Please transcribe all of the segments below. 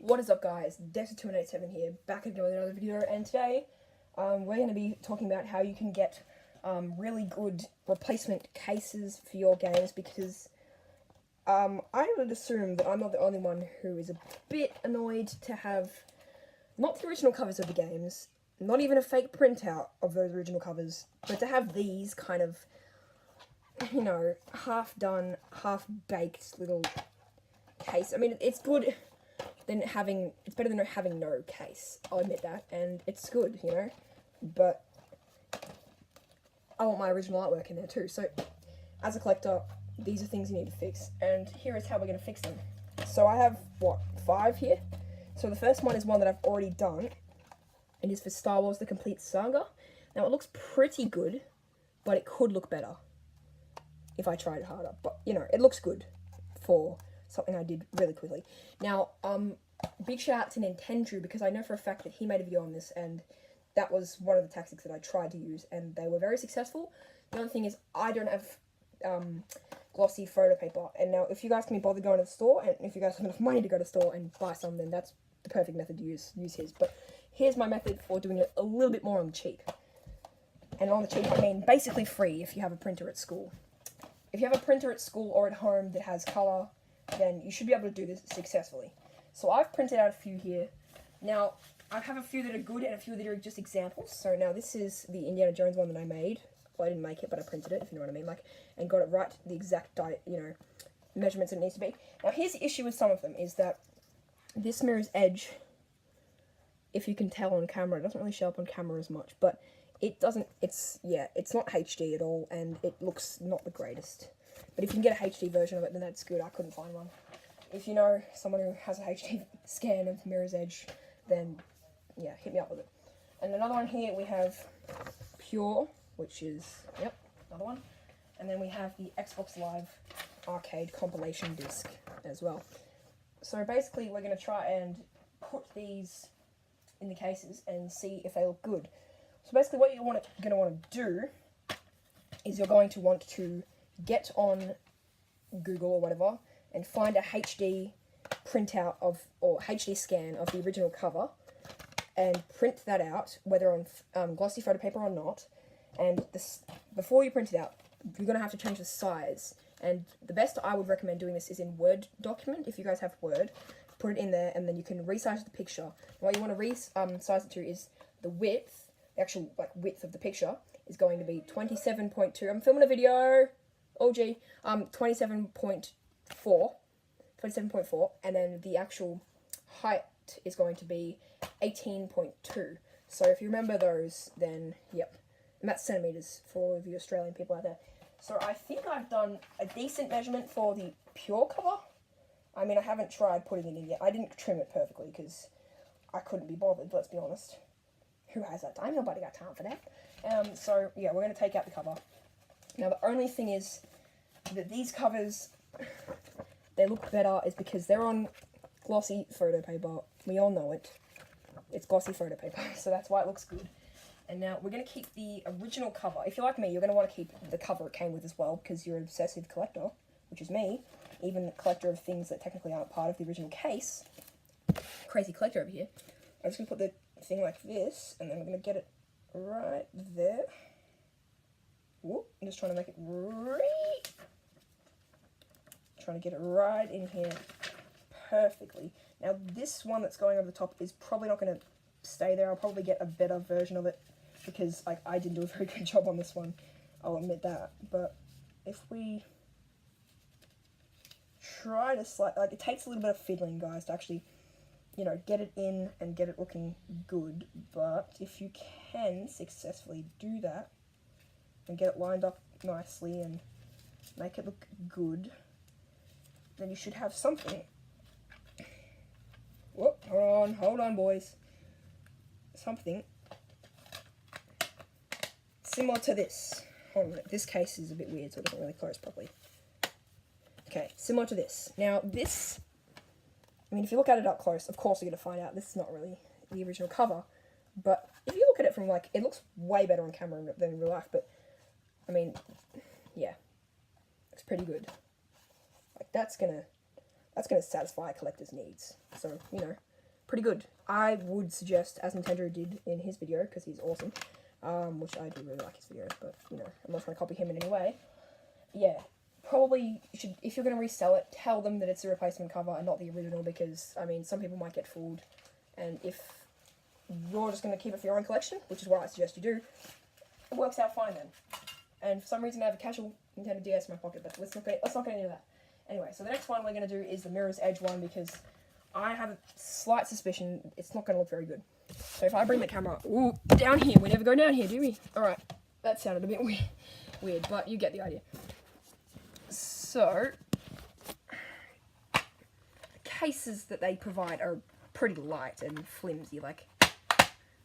What is up, guys? Dexter2187 here, back again with another video, and today we're going to be talking about how you can get really good replacement cases for your games, because I would assume that I'm not the only one who is a bit annoyed to have not the original covers of the games, not even a fake printout of those original covers, but to have these kind of, you know, half-done, half-baked little case. I mean, it's good. It's better than having no case, I'll admit that, and it's good, you know, but I want my original artwork in there too. So as a collector, these are things you need to fix, and here is how we're going to fix them. So I have, what, 5 here? So the first one is one that I've already done, and is for Star Wars The Complete Saga. Now it looks pretty good, but it could look better if I tried harder, but, you know, it looks good for something I did really quickly. Now, big shout out to Nintendo, because I know for a fact that he made a video on this, and that was one of the tactics that I tried to use, and they were very successful. The only thing is, I don't have glossy photo paper, and now if you guys can be bothered going to the store, and if you guys have enough money to go to the store and buy some, then that's the perfect method to use his. But here's my method for doing it a little bit more on the cheap. And on the cheap, I mean basically free if you have a printer at school. If you have a printer at school or at home that has colour, then you should be able to do this successfully. So I've printed out a few here. Now, I have a few that are good and a few that are just examples. So now this is the Indiana Jones one that I made. Well, I didn't make it, but I printed it, if you know what I mean, like, and got it right, the exact, measurements it needs to be. Now, here's the issue with some of them, is that this mirror's edge, if you can tell on camera, it doesn't really show up on camera as much, but it doesn't, it's not HD at all, and it looks not the greatest. But if you can get a HD version of it, then that's good. I couldn't find one. If you know someone who has a HD scan of Mirror's Edge, then, yeah, hit me up with it. And another one here, we have Pure, which is, yep, another one. And then we have the Xbox Live Arcade compilation disc as well. So basically, we're going to try and put these in the cases and see if they look good. So basically, what you're going to want to do is you're going to want to get on Google or whatever and find a HD printout of, or HD scan of the original cover, and print that out, whether on glossy photo paper or not. And before you print it out, you're going to have to change the size. And the best I would recommend doing this is in Word document. If you guys have Word, put it in there, and then you can resize the picture. And what you want to resize it to is the width, the actual width of the picture is going to be 27.2. I'm filming a video. OG, 27.4, and then the actual height is going to be 18.2. So if you remember those, then, yep. And that's centimetres for all of you Australian people out there. So I think I've done a decent measurement for the Pure cover. I mean, I haven't tried putting it in yet. I didn't trim it perfectly, because I couldn't be bothered, let's be honest. Who has that time? Nobody got time for that. So, yeah, we're going to take out the cover. Now, the only thing is that these covers, they look better is because they're on glossy photo paper. We all know it. It's glossy photo paper, so that's why it looks good. And now we're going to keep the original cover. If you're like me, you're going to want to keep the cover it came with as well, because you're an obsessive collector, which is me, even a collector of things that technically aren't part of the original case. Crazy collector over here. I'm just going to put the thing like this, and then we're going to get it right there. Whoop, I'm just trying to make it right. Trying to get it right in here perfectly. Now, this one that's going over the top is probably not going to stay there. I'll probably get a better version of it, because I didn't do a very good job on this one. I'll admit that. But if we try to it takes a little bit of fiddling, guys, to actually, get it in and get it looking good. But if you can successfully do that and get it lined up nicely and make it look good, then you should have something. Whoop, hold on, boys. Something similar to this. Hold on, this case is a bit weird, so it doesn't really close properly. Okay, similar to this. Now, this, I mean, if you look at it up close, of course you're going to find out this is not really the original cover. But if you look at it from, it looks way better on camera than in real life, but, I mean, yeah, looks pretty good. That's gonna satisfy a collector's needs. So, pretty good. I would suggest, as Nintendo did in his video, because he's awesome, which I do really like his videos, but, you know, I'm not trying to copy him in any way. Yeah, probably should, if you're going to resell it, tell them that it's a replacement cover and not the original, because, I mean, some people might get fooled, and if you're just going to keep it for your own collection, which is what I suggest you do, it works out fine then. And for some reason I have a casual Nintendo DS in my pocket, but let's not get into that. Anyway, so the next one we're going to do is the Mirror's Edge one, because I have a slight suspicion it's not going to look very good. So if I bring the camera down here, we never go down here, do we? Alright, that sounded a bit weird, but you get the idea. So, the cases that they provide are pretty light and flimsy, like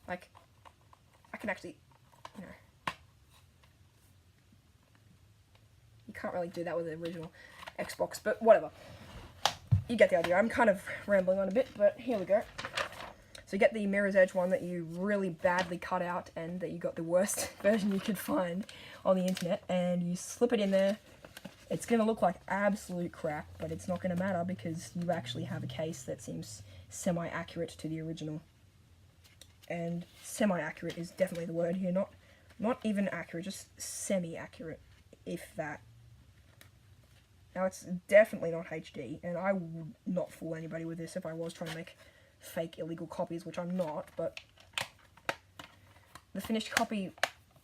I can actually, you know, you can't really do that with the original Xbox, but whatever. You get the idea. I'm kind of rambling on a bit, but here we go. So you get the Mirror's Edge one that you really badly cut out and that you got the worst version you could find on the internet, and you slip it in there. It's going to look like absolute crap, but it's not going to matter because you actually have a case that seems semi-accurate to the original. And semi-accurate is definitely the word here, not even accurate, just semi-accurate, if that. Now, it's definitely not HD, and I would not fool anybody with this if I was trying to make fake illegal copies, which I'm not, but the finished copy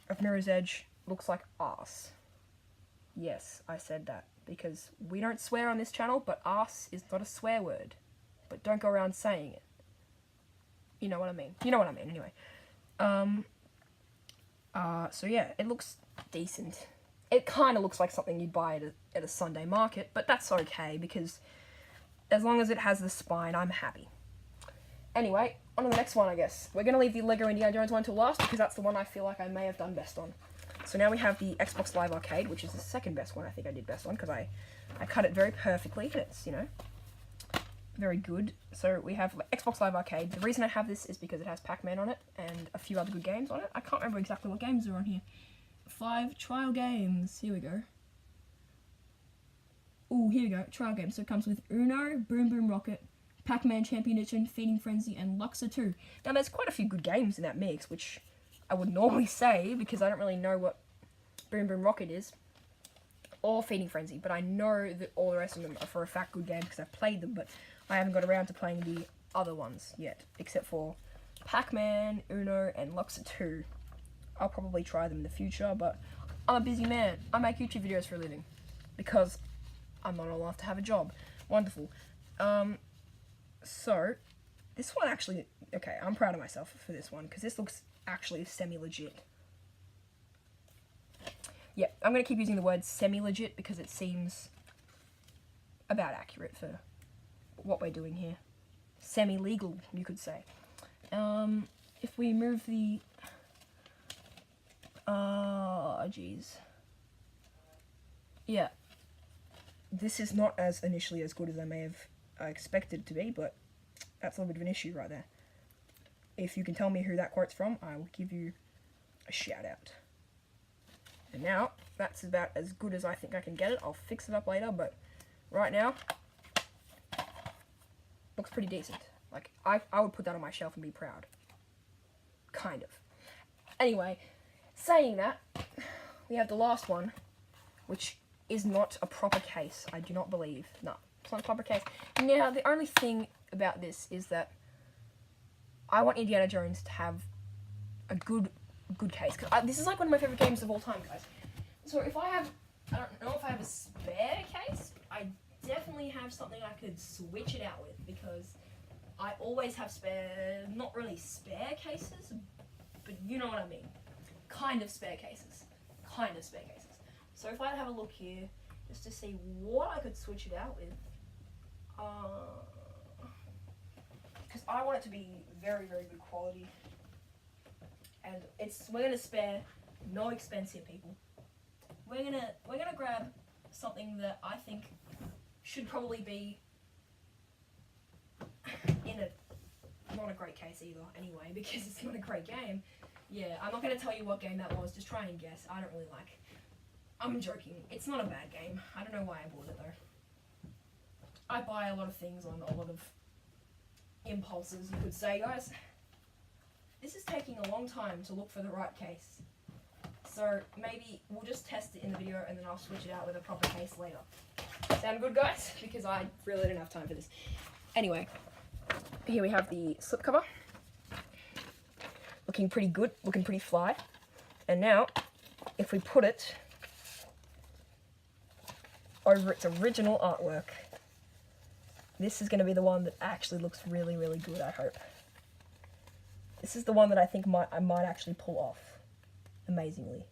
of Mirror's Edge looks like arse. Yes, I said that, because we don't swear on this channel, but arse is not a swear word. But don't go around saying it. You know what I mean. You know what I mean, anyway. So yeah, it looks decent. It kind of looks like something you'd buy at a Sunday market, but that's okay, because as long as it has the spine, I'm happy. Anyway, on to the next one, I guess. We're going to leave the LEGO Indiana Jones one till last, because that's the one I feel like I may have done best on. So now we have the Xbox Live Arcade, which is the second best one I think I did best on, because I cut it very perfectly, and it's, you know, very good. So we have Xbox Live Arcade. The reason I have this is because it has Pac-Man on it, and a few other good games on it. I can't remember exactly what games are on here. 5 trial games. Here we go. Oh, here we go. Trial games. So it comes with Uno, Boom Boom Rocket, Pac-Man Champion Edition, Feeding Frenzy, and Luxor 2. Now, there's quite a few good games in that mix, which I would normally say, because I don't really know what Boom Boom Rocket is, or Feeding Frenzy, but I know that all the rest of them are for a fact good games, because I've played them, but I haven't got around to playing the other ones yet, except for Pac-Man, Uno, and Luxor 2. I'll probably try them in the future, but I'm a busy man. I make YouTube videos for a living, because I'm not allowed to have a job. Wonderful. So, this one actually, okay, I'm proud of myself for this one, because this looks actually semi-legit. Yeah, I'm going to keep using the word semi-legit, because it seems about accurate for what we're doing here. Semi-legal, you could say. If we move the... geez. Yeah. This is not as initially as good as I may have expected it to be, but that's a little bit of an issue right there. If you can tell me who that quote's from, I will give you a shout out. And now, that's about as good as I think I can get it. I'll fix it up later, but right now, looks pretty decent. Like, I would put that on my shelf and be proud. Kind of. Anyway, saying that, we have the last one, which is not a proper case, I do not believe. No, it's not a proper case. Now, the only thing about this is that I want Indiana Jones to have a good case. Cause this is like one of my favourite games of all time, guys. So if I have, I don't know if I have a spare case, I definitely have something I could switch it out with, because I always have spare, not really spare cases, but you know what I mean. Kind of spare cases. Kind of spare cases. So if I have a look here, just to see what I could switch it out with, because I want it to be very, very good quality. And we're gonna spare no expense here, people. We're gonna grab something that I think should probably be in not a great case either, anyway, because it's not a great game. Yeah, I'm not gonna tell you what game that was. Just try and guess. I don't really like. I'm joking. It's not a bad game. I don't know why I bought it though. I buy a lot of things on a lot of impulses, you could say, guys. This is taking a long time to look for the right case. So maybe we'll just test it in the video and then I'll switch it out with a proper case later. Sound good, guys? Because I really don't have time for this. Anyway, here we have the slipcover. Looking pretty good, looking pretty fly. And now, if we put it over its original artwork, this is going to be the one that actually looks really, really good, I hope. This is the one that I think I might actually pull off amazingly.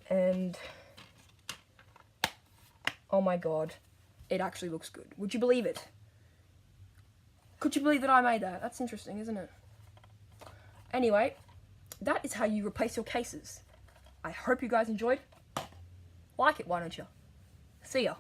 And oh my god, it actually looks good. Would you believe it? Could you believe that I made that? That's interesting, isn't it? Anyway, that is how you replace your cases. I hope you guys enjoyed. Like it, why don't you? See ya.